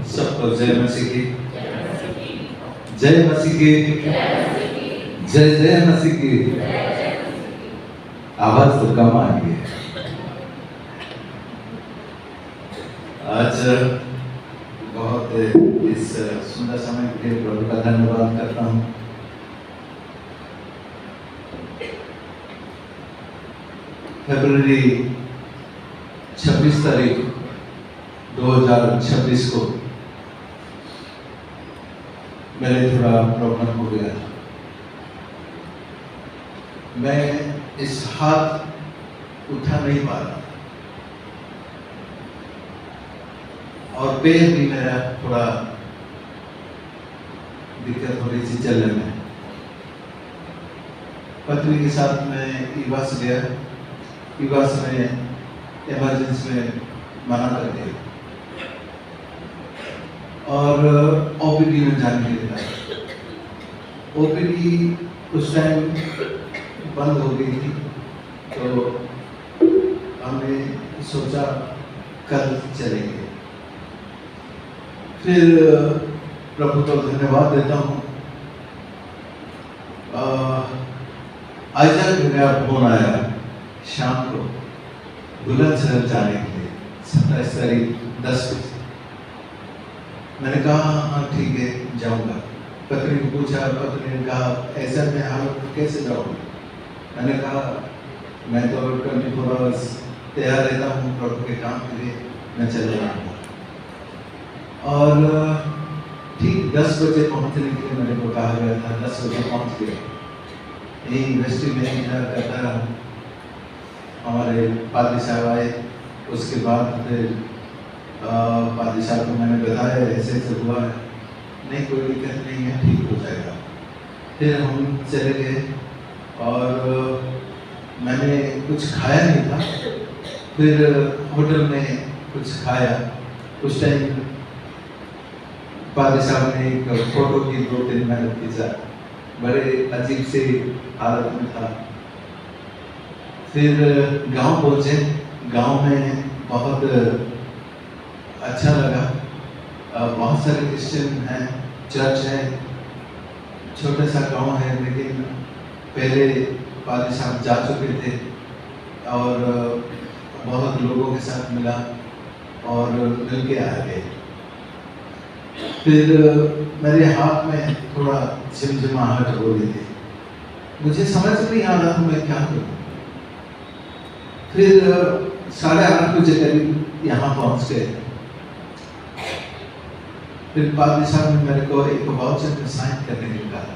सबको जय मसीह की, जय मसीह की, जय जय मसीह की। आवाज तो कम आ रही है। आज बहुत इस सुंदर समय के लिए प्रभु का धन्यवाद करता हूँ। फरवरी 26 तारीख 2026 को मेरे थोड़ा प्रॉब्लम हो गया। मैं इस हाथ उठा नहीं पा रहा और पैर भी मेरा थोड़ा दिक्कत हो रही थी चलने में। पत्नी के साथ मैं ईवास गया। ईवास में इमरजेंसी में मना कर दिया और ओपीडी में जाने के लिए। ओपीडी उस टाइम बंद हो गई थी, तो हमने सोचा कल चलेंगे। फिर प्रभु को धन्यवाद देता हूँ। आइजक मेरा फोन आया शाम को बुलंदशहर जाने के लिए 27 तारीख 10 बजे। मैंने कहा हाँ ठीक है जाऊँगा। पत्नी को पूछा, पत्नी ने कहा ऐसा में हालत कैसे जाऊँगी। मैंने कहा मैं तो 24 आवर्स तैयार रहता हूँ प्रभु के काम के लिए, मैं चले जाऊँगा। और ठीक 10 बजे पहुँचने के लिए मेरे को कहा गया था। 10 बजे पहुँच गया। यही यूनिवर्सिटी में इंतजार करता रहा। हमारे पादी साहब आए। उसके बाद फिर पादी साहब को मैंने बताया ऐसे ऐसे हुआ है, नहीं कोई दिक्कत नहीं है, ठीक हो जाएगा। फिर हम चले गए और मैंने कुछ खाया नहीं था। फिर होटल में कुछ खाया। उस टाइम पादी साहब ने एक फोटो की 2-3 मिनट खींचा। बड़े अजीब से हालत में था। फिर गांव पहुँचे। गांव में बहुत अच्छा लगा। बहुत सारे क्रिश्चियन हैं, चर्च है, छोटा सा गांव है, लेकिन पहले पादी साहब जा चुके थे और बहुत लोगों के साथ मिला और मिल के आ गए। फिर मेरे हाथ में थोड़ा झिमझिमाहट हो रही थी। मुझे समझ नहीं आ रहा था मैं क्या करूं। फिर 8:30 बजे करीब यहाँ पहुँच गए। फिर पादी साहब ने मेरे को एक वाउचर में साइन करने के लिए कहा।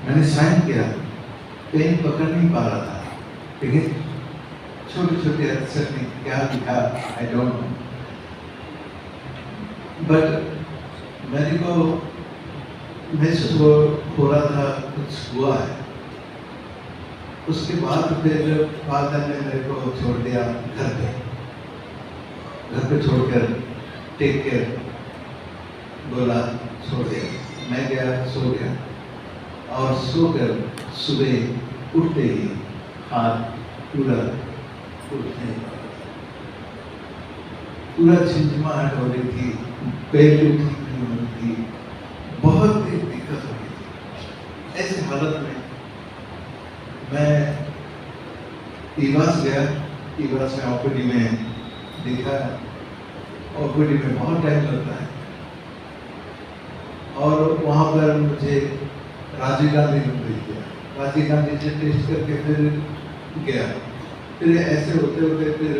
मैंने साइन किया। पेन पकड़ नहीं पा रहा था, लेकिन छोटे छोटे अक्षर ने क्या लिखा आई डोंट नो, बट मेरे को महसूस हो रहा था कुछ हुआ है। उसके बाद फिर फादर ने मेरे को छोड़ दिया घर पे छोड़कर टेक केयर बोला, सो गया। मैं गया, सो गया और सोकर सुबह उठते ही हाथ पूरा उठने पूरा झिमझिमाहट हो रही थी, पैर ठीक नहीं हो रही थी, बहुत ही दिक्कत हो रही थी। ऐसी हालत में मैं ईवास गया। ईवास में ओपीडी में देखा। ओपीडी में बहुत टाइम लगता है और वहाँ पर मुझे राजीव गांधी ने भेज दिया। राजीव गांधी से टेस्ट करके फिर गया। फिर ऐसे होते होते फिर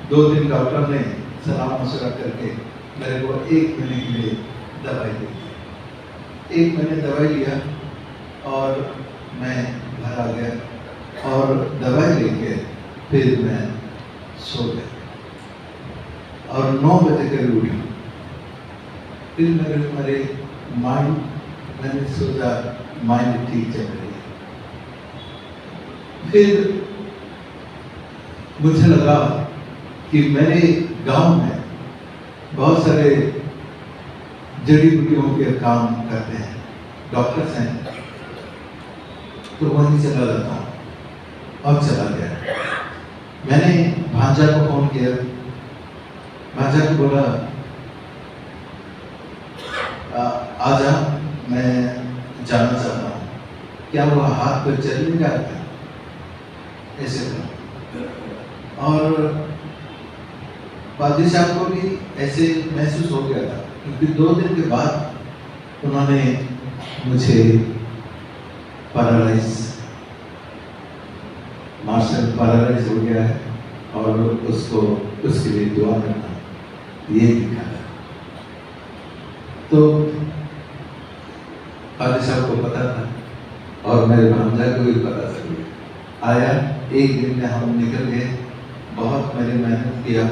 2 दिन डॉक्टर ने सलाह मशवरा करके मेरे को 1 महीने के लिए दवाई दी। 1 महीने दवाई लिया और मैं घर आ गया और दवाई लेके फिर मैं सो गया और 9 बजे करीब उठा। फिर मेरे माइंड, मैंने सोचा माइंड ठीक चल रही है। फिर मुझे लगा कि मेरे गांव में बहुत सारे जड़ी बूटियों के काम करते हैं, डॉक्टर्स हैं, तो वहीं चला जाता हूँ और चला गया। मैंने भांजा को फोन किया। भांजा को बोला आ जा, मैं जाना चाहता हूँ। क्या वो हाथ पर चल नहीं रहा था? ऐसे कहा। और पादी साहब को भी ऐसे महसूस हो गया था, क्योंकि 2 दिन के बाद उन्होंने मुझे मार्शल पैरालाइज हो गया है और उसके लिए दुआ करना, ये लिखा है। तो पादी साहब को पता था और मेरे भांजा को भी पता था। आया, एक दिन में हम निकल गए, बहुत मैंने मेहनत किया,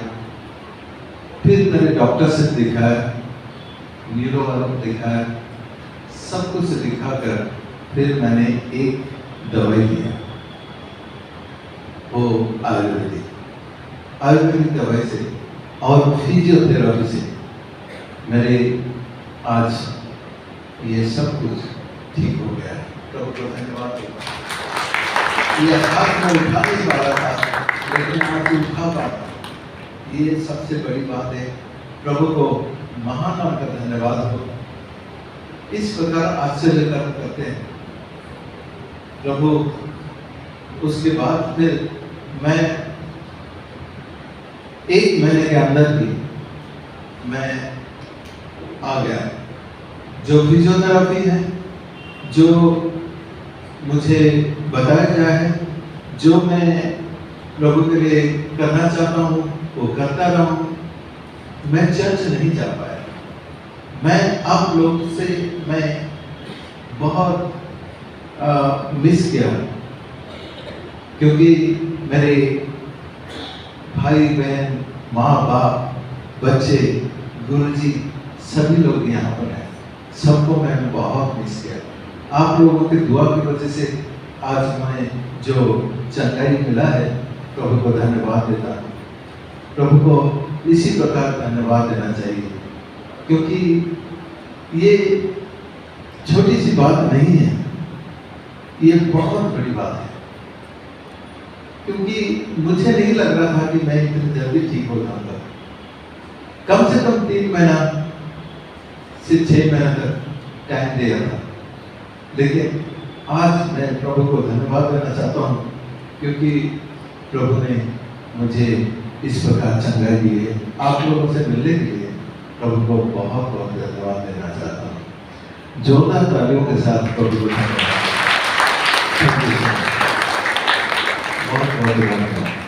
फिर मैंने डॉक्टर से दिखाया, न्यूरो वालों को दिखाया, सब कुछ दिखाकर फिर मैंने एक दवाई लिया, वो आयुर्वेदिक दवाई से और फिजियोथेरेपी से मेरे आज ये सब कुछ ठीक हो गया है। प्रभु को धन्यवाद देता हूं। ये हाथ में उठा नहीं पा रहा था, लेकिन आज उठा पा रहा। ये सबसे बड़ी बात है। प्रभु को महान नाम का धन्यवाद हो। इस प्रकार आश्चर्य कर्म करते हैं प्रभु। उसके बाद फिर मैं 1 महीने के अंदर ही मैं आ गया। जो फिजियोथेरेपी है, जो मुझे बताया गया है, जो मैं प्रभु के लिए करना चाहता हूँ, वो करता रहा हूँ। मैं चर्च नहीं जा पाया। मैं आप लोग से मैं बहुत मिस किया, क्योंकि मेरे भाई बहन, माँ बाप, बच्चे, गुरुजी सभी लोग यहाँ पर हैं। सबको मैंने बहुत मिस किया। आप लोगों की दुआ की वजह से आज हमें जो चंगाई मिला है, प्रभु को धन्यवाद देता हूँ। प्रभु को इसी प्रकार धन्यवाद देना चाहिए, क्योंकि ये छोटी सी बात नहीं है, ये बहुत बड़ी बात है। क्योंकि मुझे नहीं लग रहा था कि मैं इतनी जल्दी ठीक हो जाऊंगा। कम से कम 3 महीना से 6 महीना तक टाइम दिया था, लेकिन आज मैं प्रभु को धन्यवाद देना चाहता हूँ, क्योंकि प्रभु ने मुझे इस प्रकार चंगाई दी है। आप लोगों से मिलने के लिए प्रभु को बहुत बहुत धन्यवाद देना चाहता हूँ। जोरदार तालियों के साथ प्रभु को धन्यवाद। बहुत बहुत धन्यवाद।